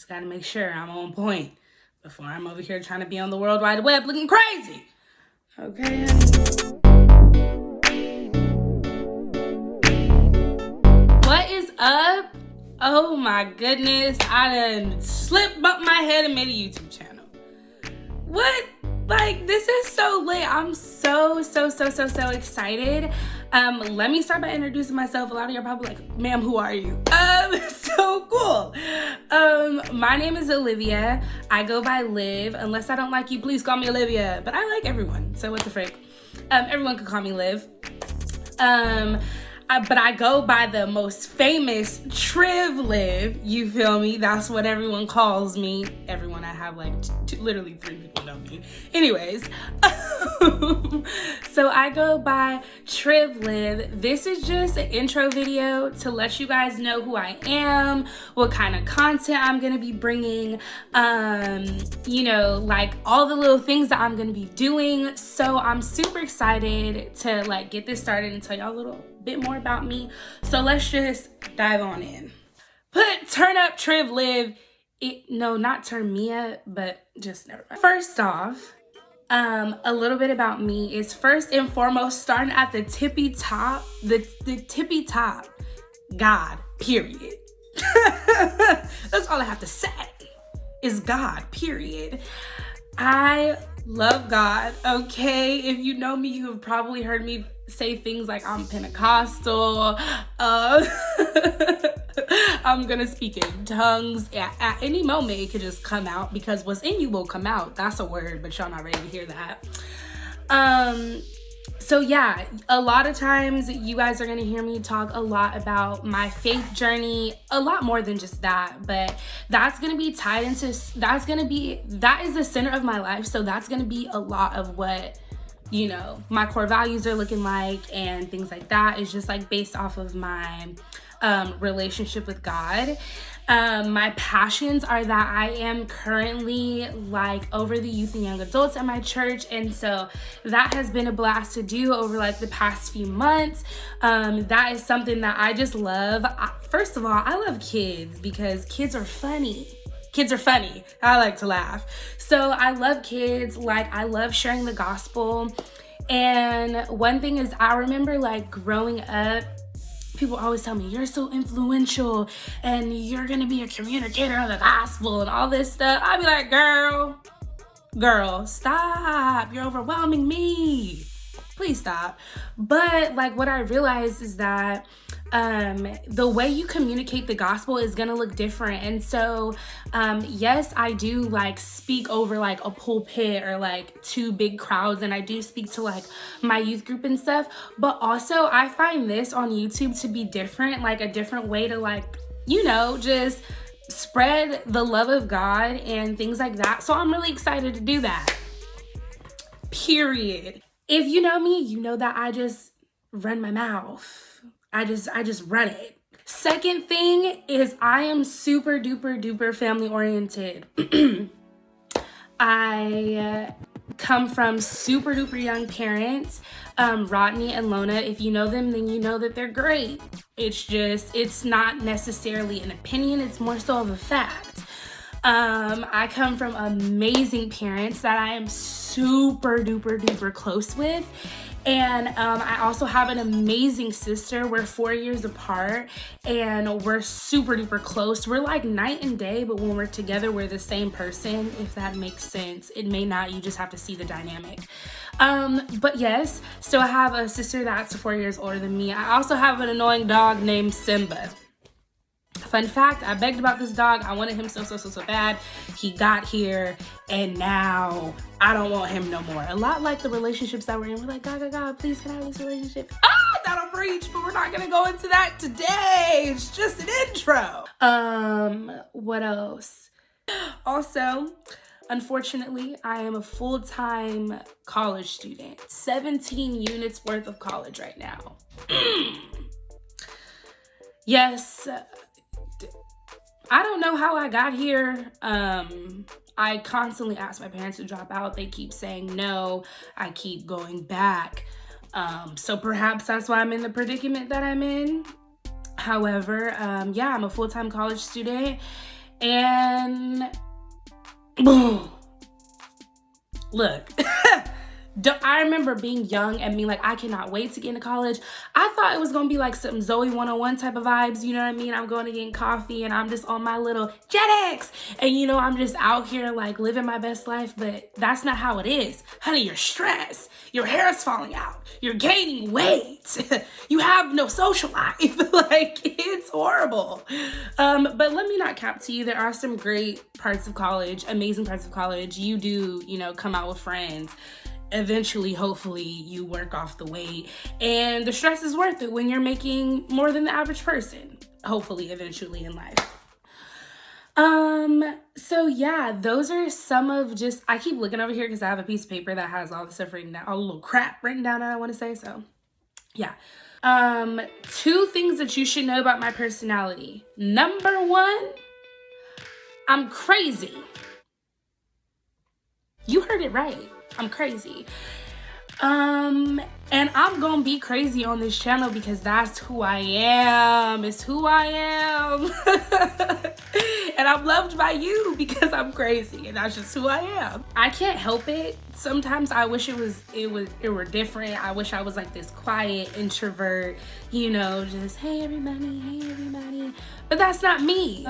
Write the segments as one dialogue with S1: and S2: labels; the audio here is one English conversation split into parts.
S1: Just gotta make sure I'm on point before I'm over here trying to be on the World Wide Web looking crazy. Okay, what is up? Oh my goodness, I done bumped my head and made a YouTube channel. What? Like, this is so lit. I'm so excited. Let me start by introducing myself. A lot of y'all probably like, ma'am, who are you? So cool. My name is Olivia. I go by Liv. Unless I don't like you, please call me Olivia. But I like everyone, so what the frick? Everyone can call me Liv. But I go by the most famous Triv Liv, you feel me? That's what everyone calls me. Everyone, I have like literally 3 people know me. Anyways, so I go by Triv Liv. This is just an intro video to let you guys know who I am, what kind of content I'm gonna be bringing, you know, like all the little things that I'm gonna be doing. So I'm super excited to like get this started and tell y'all a little bit more about me. So let's just dive on in. Turn up Triv Liv. No, not turn me up, but just never mind. First off, a little bit about me is first and foremost, starting at the tippy top, the tippy top, God, period. That's all I have to say is God, period. I love God, okay? If you know me, you have probably heard me say things like I'm Pentecostal, I'm gonna speak in tongues. At any moment, it could just come out because what's in you will come out. That's a word, but y'all not ready to hear that. So yeah, a lot of times you guys are gonna hear me talk a lot about my faith journey, a lot more than just that, but that's gonna be tied into, that is the center of my life. So that's gonna be a lot of what, you know, my core values are looking like and things like that. Is just like based off of my relationship with God. My passions are that I am currently like over the youth and young adults at my church, and so that has been a blast to do over like the past few months. That is something that I just love. First of all, I love kids because kids are funny. Kids are funny. I like to laugh. So I love kids. Like, I love sharing the gospel. And one thing is, I remember like growing up, people always tell me, you're so influential and you're gonna be a communicator of the gospel and all this stuff. I'd be like, girl, stop. You're overwhelming me. Please stop. But like what I realized is that the way you communicate the gospel is gonna look different. And so yes, I do like speak over like a pulpit or like 2 big crowds, and I do speak to like my youth group and stuff, but also I find this on YouTube to be different, like a different way to like, you know, just spread the love of God and things like that. So I'm really excited to do that, period. If you know me, you know that I just run my mouth. I just run it. Second thing is I am super duper family oriented. I come from super duper young parents. Rodney and Lona, if you know them, then you know that they're great. It's not necessarily an opinion, it's more so of a fact. I come from amazing parents that I am super duper close with. And I also have an amazing sister. We're 4 years apart and we're super duper close. We're like night and day, but when we're together, we're the same person, if that makes sense. It may not, you just have to see the dynamic. But yes, so I have a sister that's 4 years older than me. I also have an annoying dog named Simba. Fun fact, I begged about this dog. I wanted him so bad. He got here and now I don't want him no more. A lot like the relationships that we're in. We're like, God, please can I have this relationship? That'll preach, but we're not gonna go into that today. It's just an intro. What else? Also, unfortunately, I am a full-time college student. 17 units worth of college right now. Yes, I don't know how I got here. I constantly ask my parents to drop out. They keep saying no. I keep going back. So perhaps that's why I'm in the predicament that I'm in. However, yeah, I'm a full-time college student And boom. Look, I remember being young and being like, I cannot wait to get into college. I thought it was going to be like some Zoe 101 type of vibes, you know what I mean? I'm going to get coffee and I'm just on my little JetX. And, you know, I'm just out here like living my best life. But that's not how it is. Honey, you're stressed. Your hair is falling out. You're gaining weight. You have no social life. Like, it's horrible. But let me not cap to you. There are some great parts of college, amazing parts of college. You do, you know, come out with friends. Eventually, hopefully, you work off the weight, and the stress is worth it when you're making more than the average person, hopefully, eventually in life. So yeah, those are some of just, I keep looking over here because I have a piece of paper that has all the stuff written down, all the little crap written down that I want to say, so yeah. 2 things that you should know about my personality. Number 1, I'm crazy. You heard it right. I'm crazy. And I'm gonna be crazy on this channel because that's who I am. It's who I am. And I'm loved by you because I'm crazy and that's just who I am. I can't help it. Sometimes I wish it were different. I wish I was like this quiet introvert, you know, just hey everybody. But that's not me.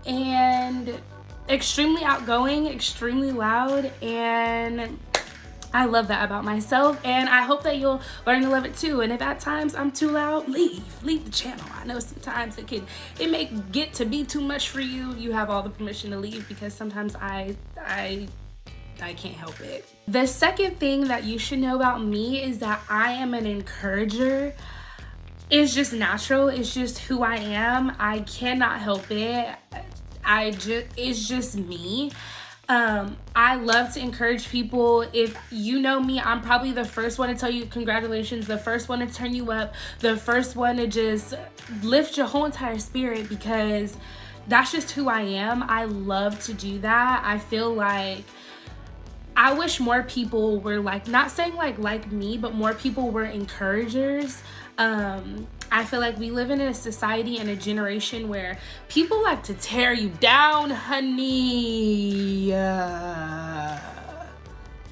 S1: And extremely outgoing, extremely loud, and I love that about myself, and I hope that you'll learn to love it too. And if at times I'm too loud, leave the channel. I know sometimes it may get to be too much for you. You have all the permission to leave because sometimes I can't help it. The second thing that you should know about me is that I am an encourager. It's just natural. It's just who I am. I cannot help it. It's just me. I love to encourage people. If you know me, I'm probably the first one to tell you congratulations, the first one to turn you up, the first one to just lift your whole entire spirit because that's just who I am. I love to do that. I feel like I wish more people were like, not saying like me, but more people were encouragers. I feel like we live in a society and a generation where people like to tear you down, honey.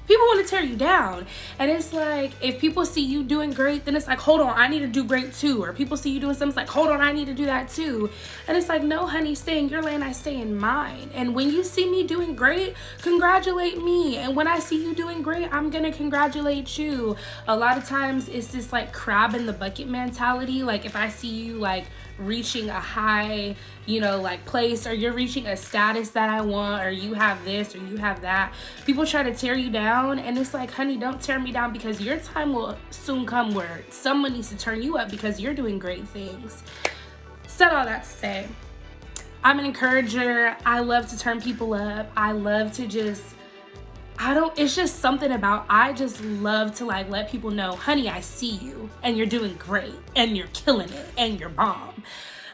S1: People want to tear you down. And it's like, if people see you doing great, then it's like, hold on, I need to do great too. Or people see you doing something, it's like, hold on, I need to do that too. And it's like, no, honey, stay in your lane, I stay in mine. And when you see me doing great, congratulate me. And when I see you doing great, I'm gonna congratulate you. A lot of times it's this like crab in the bucket mentality. Like if I see you like reaching a high, you know, like place, or you're reaching a status that I want, or you have this or you have that, people try to tear you down. And it's like, honey, don't tear me down because your time will soon come where someone needs to turn you up because you're doing great things. Said all that to say, I'm an encourager. I love to turn people up. I love to just, it's just something about, I just love to like let people know, honey, I see you and you're doing great and you're killing it and you're bomb.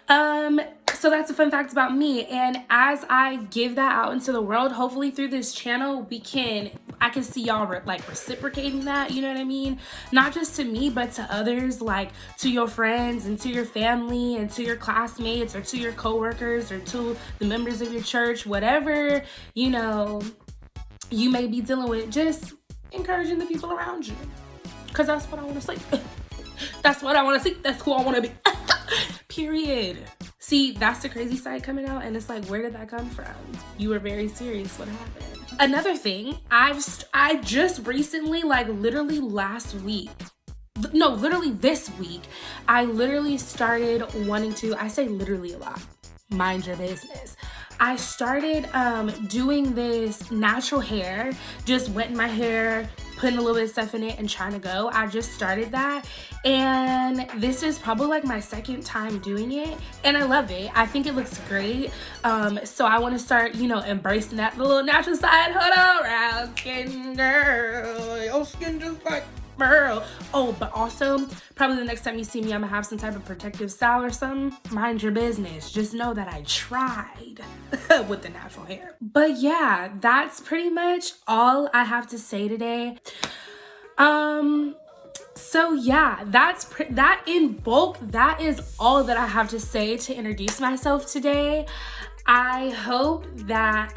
S1: So that's a fun fact about me. And as I give that out into the world, hopefully through this channel, I can see y'all like reciprocating that, you know what I mean? Not just to me, but to others, like to your friends and to your family and to your classmates or to your coworkers or to the members of your church, whatever, you know, you may be dealing with, just encouraging the people around you. Cause that's what I want to see. That's what I want to see. That's who I want to be. Period. See, that's the crazy side coming out, and it's like, where did that come from? You were very serious. What happened? Another thing, I just recently, like literally last week, no, literally this week, I literally started wanting to, I say literally a lot, mind your business. I started doing this natural hair, just wetting my hair, putting a little bit of stuff in it and trying to go. I just started that, and this is probably like my second time doing it, and I love it. I think it looks great. So I want to start, you know, embracing that little natural side. Hold on, round skin girl, your skin just like pearl. Oh, but also probably the next time you see me, I'm gonna have some type of protective style or something. Mind your business. Just know that I tried with the natural hair. But yeah, that's pretty much all I have to say today. So yeah, that in bulk, that is all that I have to say to introduce myself today. I hope that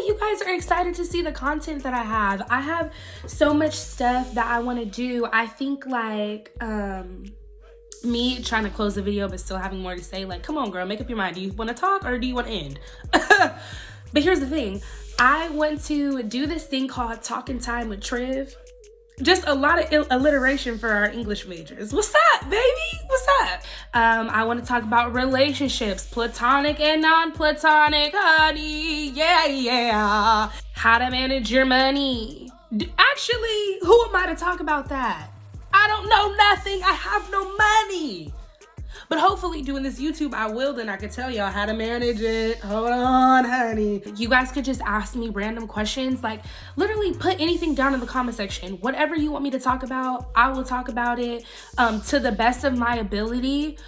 S1: you guys are excited to see the content that I have. I have so much stuff that I want to do. I think like me trying to close the video but still having more to say, like, come on girl, make up your mind. Do you want to talk or do you want to end? But here's the thing. I want to do this thing called Talking Time with Triv. Just a lot of alliteration for our English majors. What's up, baby? What's up? I want to talk about relationships, platonic and non-platonic, honey. Yeah. How to manage your money. Actually, who am I to talk about that? I don't know nothing. I have no money. But hopefully doing this YouTube, I will, then I could tell y'all how to manage it. Hold on, honey. You guys could just ask me random questions. Like, literally put anything down in the comment section. Whatever you want me to talk about, I will talk about it to the best of my ability.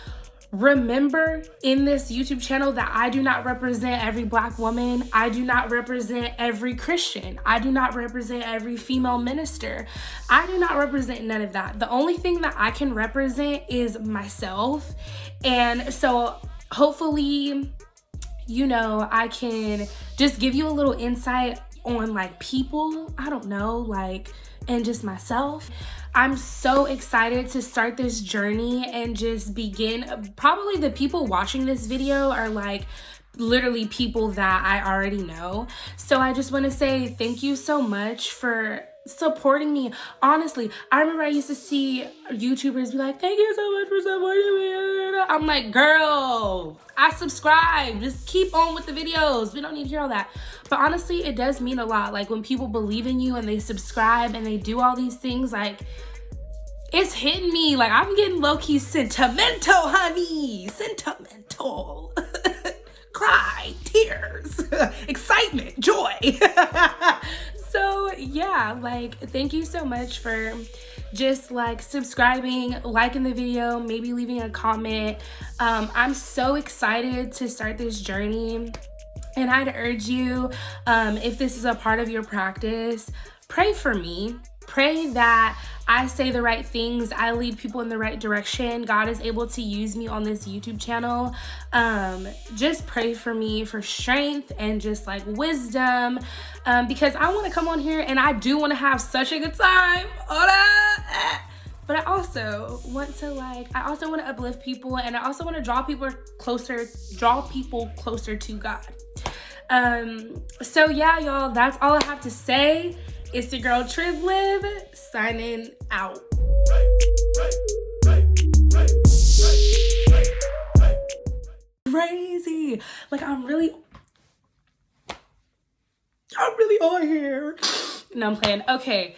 S1: Remember, in this YouTube channel, that I do not represent every Black woman. I do not represent every Christian. I do not represent every female minister. I do not represent none of that. The only thing that I can represent is myself. And so hopefully, you know, I can just give you a little insight on like people, I don't know, like, and just myself. I'm so excited to start this journey and just begin. Probably the people watching this video are like literally people that I already know. So I just want to say thank you so much for supporting me. Honestly, I remember I used to see YouTubers be like, thank you so much for supporting me. I'm like, girl, I subscribe. Just keep on with the videos. We don't need to hear all that. But honestly, it does mean a lot. Like when people believe in you and they subscribe and they do all these things, like it's hitting me. Like I'm getting low-key sentimental, honey. Sentimental. Cry, tears, excitement, joy. So yeah, like thank you so much for just like subscribing, liking the video, maybe leaving a comment. I'm so excited to start this journey, and I'd urge you, if this is a part of your practice, pray for me. Pray that I say the right things, I lead people in the right direction. God is able to use me on this YouTube channel. Just pray for me for strength and just like wisdom, because I want to come on here and I do want to have such a good time. But I also want to uplift people, and I also want to draw people closer to God. So yeah, y'all, that's all I have to say. It's your girl Triv Liv signing out. Crazy. Like I'm really on here. No, I'm playing. Okay.